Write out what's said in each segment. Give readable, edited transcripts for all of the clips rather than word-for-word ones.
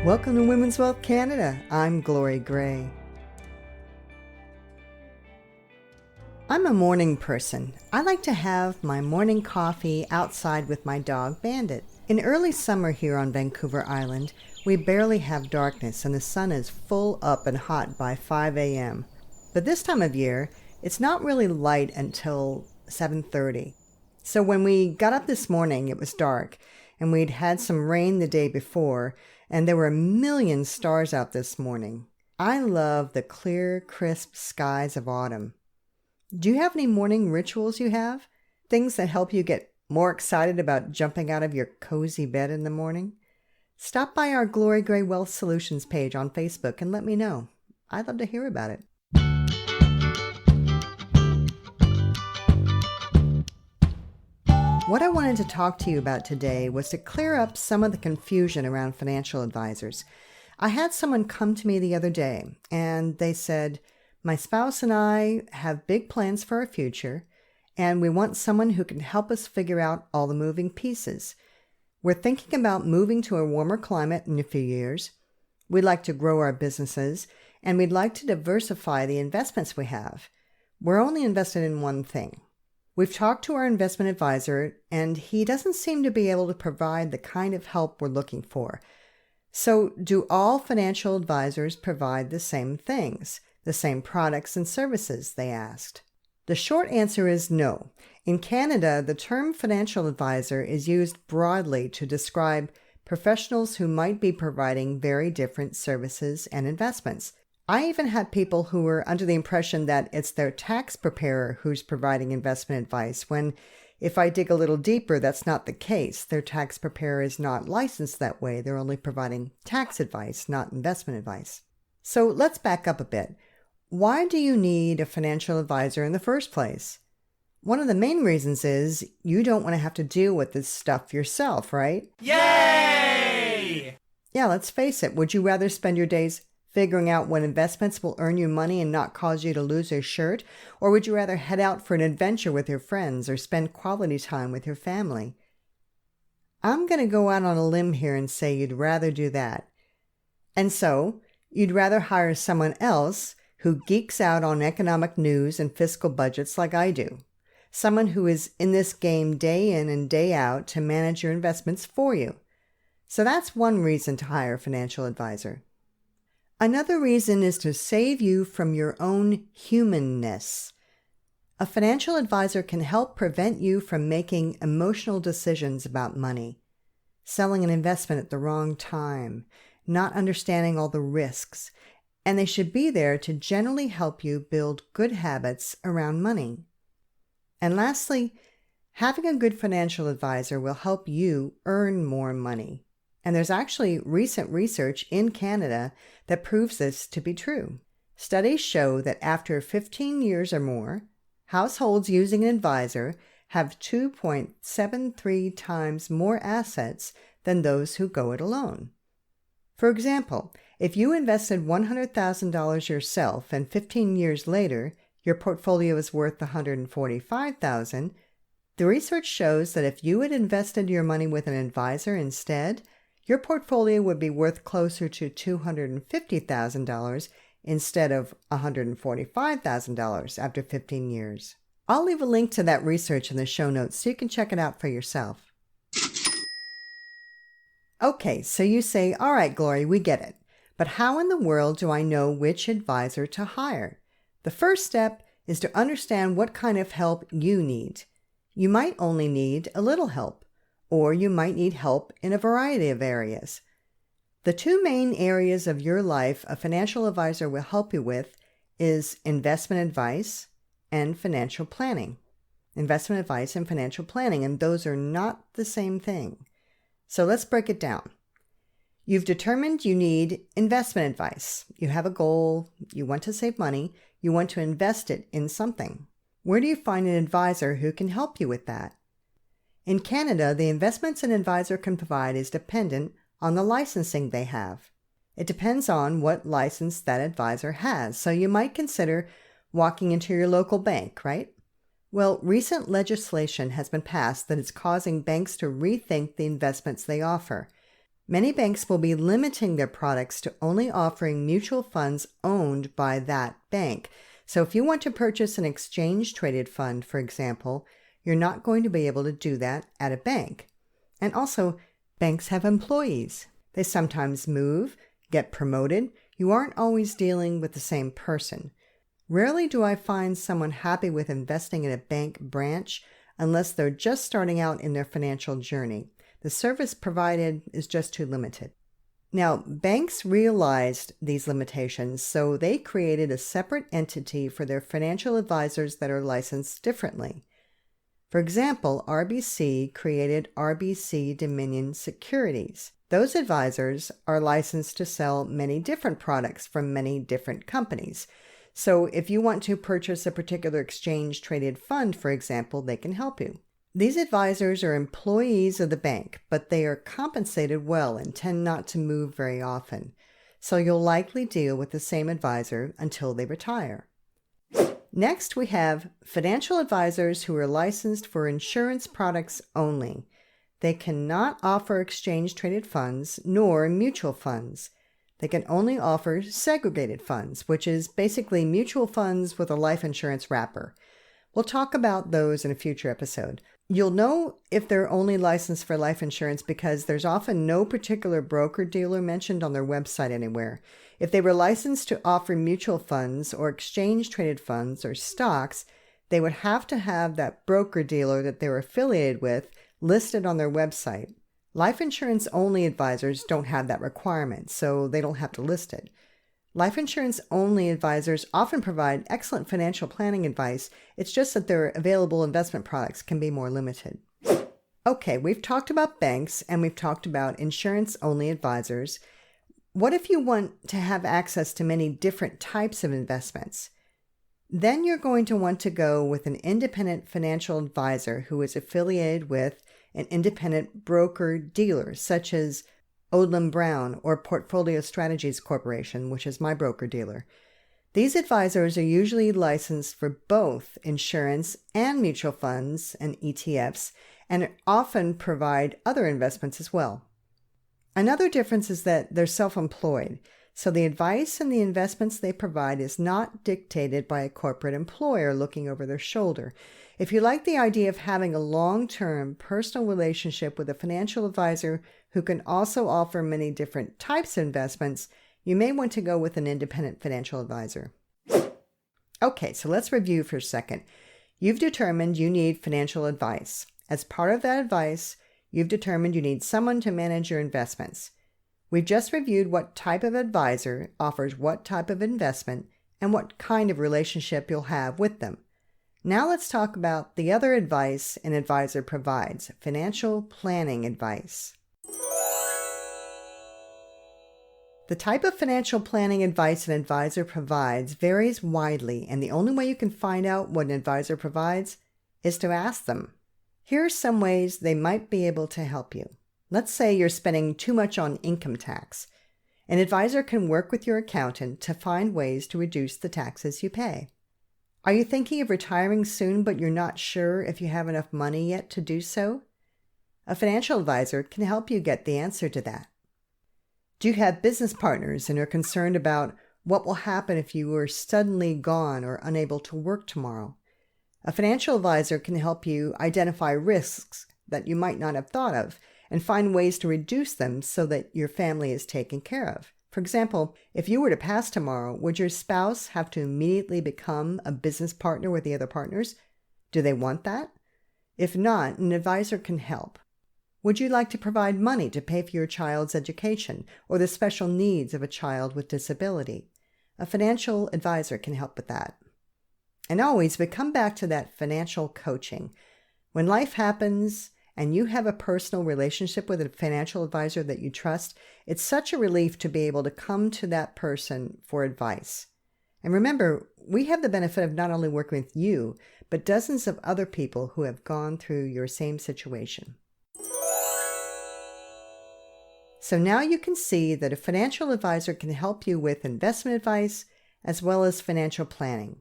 Welcome to Women's Wealth Canada. I'm Glory Gray. I'm a morning person. I like to have my morning coffee outside with my dog Bandit. In early summer here on Vancouver Island, we barely have darkness and the sun is full up and hot by 5 a.m. But this time of year, it's not really light until 7:30. So when we got up this morning, it was dark and we'd had some rain the day before, and there were a million stars out this morning. I love the clear, crisp skies of autumn. Do you have any morning rituals you have? Things that help you get more excited about jumping out of your cozy bed in the morning? Stop by our Glory Gray Wealth Solutions page on Facebook and let me know. I'd love to hear about it. What I wanted to talk to you about today was to clear up some of the confusion around financial advisors. I had someone come to me the other day and they said, my spouse and I have big plans for our future and we want someone who can help us figure out all the moving pieces. We're thinking about moving to a warmer climate in a few years. We'd like to grow our businesses and we'd like to diversify the investments we have. We're only invested in one thing. We've talked to our investment advisor, and he doesn't seem to be able to provide the kind of help we're looking for. So, do all financial advisors provide the same things, the same products and services, they asked. The short answer is no. In Canada, the term financial advisor is used broadly to describe professionals who might be providing very different services and investments. I even had people who were under the impression that it's their tax preparer who's providing investment advice, when if I dig a little deeper, that's not the case. Their tax preparer is not licensed that way. They're only providing tax advice, not investment advice. So let's back up a bit. Why do you need a financial advisor in the first place? One of the main reasons is you don't want to have to deal with this stuff yourself, right? Yay! Yeah, let's face it. Would you rather spend your days figuring out what investments will earn you money and not cause you to lose your shirt? Or would you rather head out for an adventure with your friends or spend quality time with your family? I'm going to go out on a limb here and say you'd rather do that. And so, you'd rather hire someone else who geeks out on economic news and fiscal budgets like I do. Someone who is in this game day in and day out to manage your investments for you. So that's one reason to hire a financial advisor. Another reason is to save you from your own humanness. A financial advisor can help prevent you from making emotional decisions about money, selling an investment at the wrong time, not understanding all the risks, and they should be there to generally help you build good habits around money. And lastly, having a good financial advisor will help you earn more money. And there's actually recent research in Canada that proves this to be true. Studies show that after 15 years or more, households using an advisor have 2.73 times more assets than those who go it alone. For example, if you invested $100,000 yourself and 15 years later, your portfolio is worth $145,000, the research shows that if you had invested your money with an advisor instead, your portfolio would be worth closer to $250,000 instead of $145,000 after 15 years. I'll leave a link to that research in the show notes so you can check it out for yourself. Okay, so you say, all right, Glory, we get it. But how in the world do I know which advisor to hire? The first step is to understand what kind of help you need. You might only need a little help, or you might need help in a variety of areas. The two main areas of your life a financial advisor will help you with is investment advice and financial planning. Investment advice and financial planning, and those are not the same thing. So let's break it down. You've determined you need investment advice. You have a goal, you want to save money, you want to invest it in something. Where do you find an advisor who can help you with that? In Canada, the investments an advisor can provide is dependent on the licensing they have. It depends on what license that advisor has, so you might consider walking into your local bank, right? Well, recent legislation has been passed that is causing banks to rethink the investments they offer. Many banks will be limiting their products to only offering mutual funds owned by that bank. So if you want to purchase an exchange-traded fund, for example, you're not going to be able to do that at a bank. And also, banks have employees. They sometimes move, get promoted. You aren't always dealing with the same person. Rarely do I find someone happy with investing in a bank branch unless they're just starting out in their financial journey. The service provided is just too limited. Now, banks realized these limitations, so they created a separate entity for their financial advisors that are licensed differently. For example, RBC created RBC Dominion Securities. Those advisors are licensed to sell many different products from many different companies. So if you want to purchase a particular exchange-traded fund, for example, they can help you. These advisors are employees of the bank, but they are compensated well and tend not to move very often. So you'll likely deal with the same advisor until they retire. Next, we have financial advisors who are licensed for insurance products only. They cannot offer exchange-traded funds nor mutual funds. They can only offer segregated funds, which is basically mutual funds with a life insurance wrapper. We'll talk about those in a future episode. You'll know if they're only licensed for life insurance because there's often no particular broker-dealer mentioned on their website anywhere. If they were licensed to offer mutual funds or exchange-traded funds or stocks, they would have to have that broker-dealer that they're affiliated with listed on their website. Life insurance-only advisors don't have that requirement, so they don't have to list it. Life insurance-only advisors often provide excellent financial planning advice. It's just that their available investment products can be more limited. Okay, we've talked about banks and we've talked about insurance-only advisors. What if you want to have access to many different types of investments? Then you're going to want to go with an independent financial advisor who is affiliated with an independent broker-dealer, such as Odlum Brown or Portfolio Strategies Corporation, which is my broker-dealer. These advisors are usually licensed for both insurance and mutual funds and ETFs, and often provide other investments as well. Another difference is that they're self-employed, so the advice and the investments they provide is not dictated by a corporate employer looking over their shoulder. If you like the idea of having a long-term personal relationship with a financial advisor who can also offer many different types of investments, you may want to go with an independent financial advisor. Okay, so let's review for a second. You've determined you need financial advice. As part of that advice, you've determined you need someone to manage your investments. We've just reviewed what type of advisor offers what type of investment and what kind of relationship you'll have with them. Now let's talk about the other advice an advisor provides, financial planning advice. The type of financial planning advice an advisor provides varies widely, and the only way you can find out what an advisor provides is to ask them. Here are some ways they might be able to help you. Let's say you're spending too much on income tax. An advisor can work with your accountant to find ways to reduce the taxes you pay. Are you thinking of retiring soon, but you're not sure if you have enough money yet to do so? A financial advisor can help you get the answer to that. Do you have business partners and are concerned about what will happen if you are suddenly gone or unable to work tomorrow? A financial advisor can help you identify risks that you might not have thought of and find ways to reduce them so that your family is taken care of. For example, if you were to pass tomorrow, would your spouse have to immediately become a business partner with the other partners? Do they want that? If not, an advisor can help. Would you like to provide money to pay for your child's education or the special needs of a child with disability? A financial advisor can help with that. And always, we come back to that financial coaching. When life happens and you have a personal relationship with a financial advisor that you trust, it's such a relief to be able to come to that person for advice. And remember, we have the benefit of not only working with you, but dozens of other people who have gone through your same situation. So now you can see that a financial advisor can help you with investment advice as well as financial planning.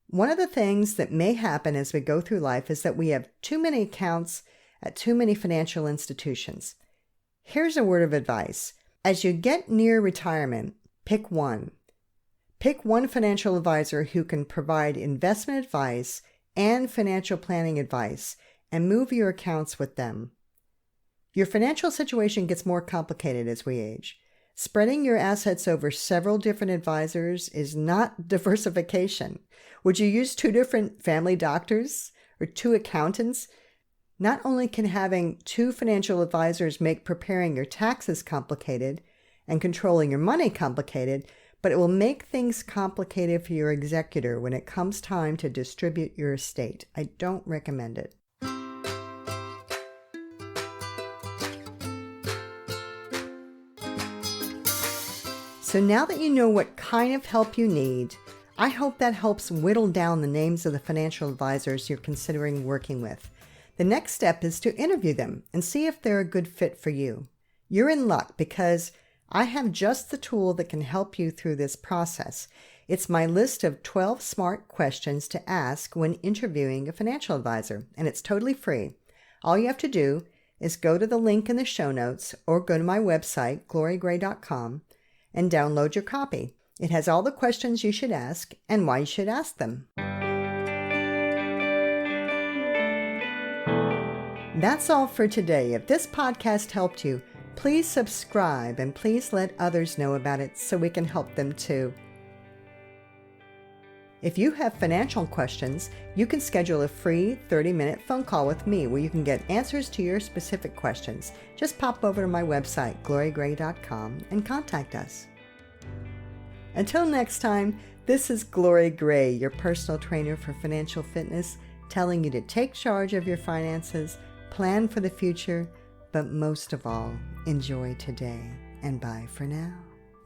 One of the things that may happen as we go through life is that we have too many accounts at too many financial institutions. Here's a word of advice. As you get near retirement, pick one. Pick one financial advisor who can provide investment advice and financial planning advice, and move your accounts with them. Your financial situation gets more complicated as we age. Spreading your assets over several different advisors is not diversification. Would you use 2 different family doctors or 2 accountants? Not only can having 2 financial advisors make preparing your taxes complicated and controlling your money complicated, but it will make things complicated for your executor when it comes time to distribute your estate. I don't recommend it. So now that you know what kind of help you need, I hope that helps whittle down the names of the financial advisors you're considering working with. The next step is to interview them and see if they're a good fit for you. You're in luck because I have just the tool that can help you through this process. It's my list of 12 smart questions to ask when interviewing a financial advisor, and it's totally free. All you have to do is go to the link in the show notes or go to my website, gloriagray.com, and download your copy. It has all the questions you should ask and why you should ask them. That's all for today. If this podcast helped you, please subscribe and please let others know about it so we can help them too. If you have financial questions, you can schedule a free 30-minute phone call with me where you can get answers to your specific questions. Just pop over to my website, gloriagray.com, and contact us. Until next time, this is Gloria Gray, your personal trainer for financial fitness, telling you to take charge of your finances, plan for the future, but most of all, enjoy today. And bye for now.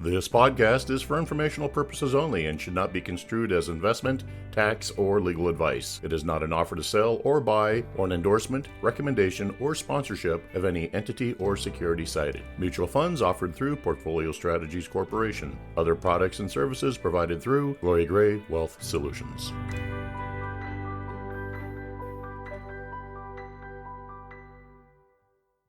This podcast is for informational purposes only and should not be construed as investment, tax, or legal advice. It is not an offer to sell or buy, or an endorsement, recommendation, or sponsorship of any entity or security cited. Mutual funds offered through Portfolio Strategies Corporation. Other products and services provided through Gloria Gray Wealth Solutions.